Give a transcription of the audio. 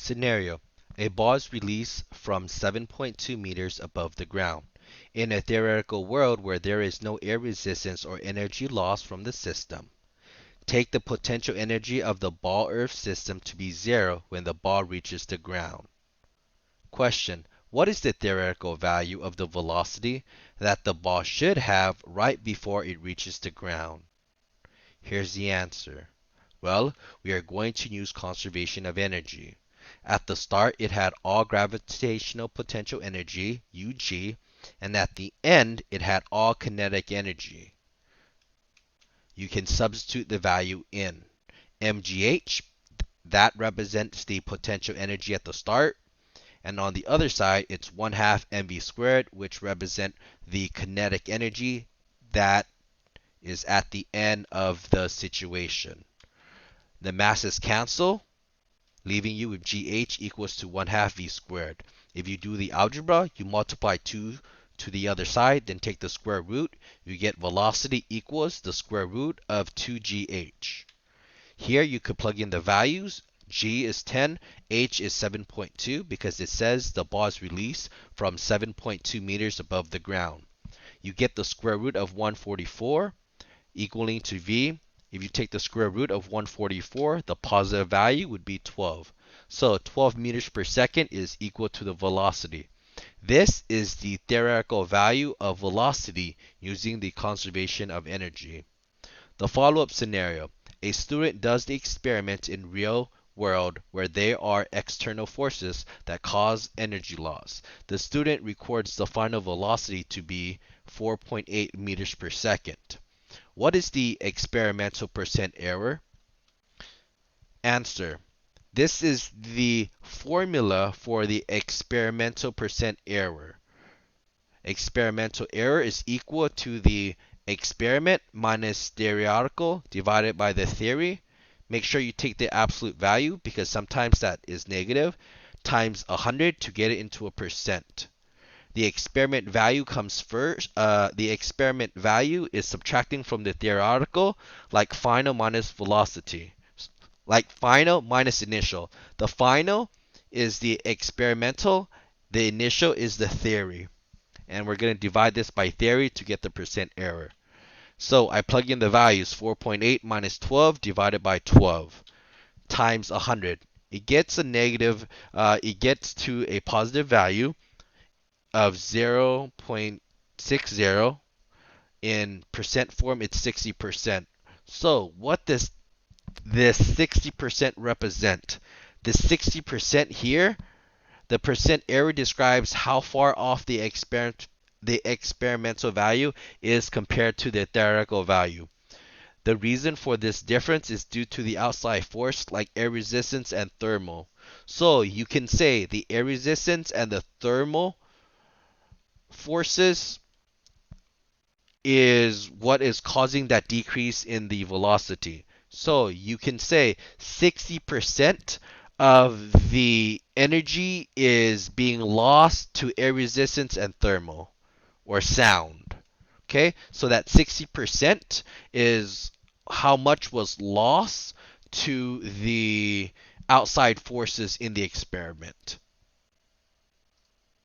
Scenario: a ball is released from 7.2 meters above the ground. In a theoretical world where there is no air resistance or energy loss from the system, take the potential energy of the ball earth system to be zero when the ball reaches the ground. Question: what is the theoretical value of the velocity that the ball should have right before it reaches the ground? Here's the answer. Well, we are going to use conservation of energy. At the start, it had all gravitational potential energy, Ug, and at the end, it had all kinetic energy. You can substitute the value in. mgh, that represents the potential energy at the start. And on the other side, it's 1/2 mv squared, which represent the kinetic energy that is at the end of the situation. The masses cancel, leaving you with gh equals to 1/2 v squared. If you do the algebra, you multiply 2 to the other side, then take the square root. You get velocity equals the square root of 2gh. Here you could plug in the values. G is 10, H is 7.2 because it says the ball is released from 7.2 meters above the ground. You get the square root of 144 equaling to V. If you take the square root of 144, the positive value would be 12. So 12 meters per second is equal to the velocity. This is the theoretical value of velocity using the conservation of energy. The follow-up scenario: a student does the experiment in real world where there are external forces that cause energy loss. The student records the final velocity to be 4.8 meters per second. What is the experimental percent error? Answer: this is the formula for the experimental percent error. Experimental error is equal to the experiment minus theoretical divided by the theory. Make sure you take the absolute value because sometimes that is negative, times 100 to get it into a percent. The experiment value comes first. The experiment value is subtracting from the theoretical, like final minus velocity. Like final minus initial. The final is the experimental, the initial is the theory. And we're going to divide this by theory to get the percent error. So I plug in the values: 4.8 minus 12 divided by 12 times 100. It gets it gets to a positive value of 0.60. In percent form, it's 60%. So what does this 60% represent? The 60% here, the percent error describes how far off the experimental value is compared to the theoretical value. The reason for this difference is due to the outside force like air resistance and thermal. So you can say the air resistance and the thermal forces is what is causing that decrease in the velocity. So you can say 60% of the energy is being lost to air resistance and thermal or sound. Okay, so that 60% is how much was lost to the outside forces in the experiment.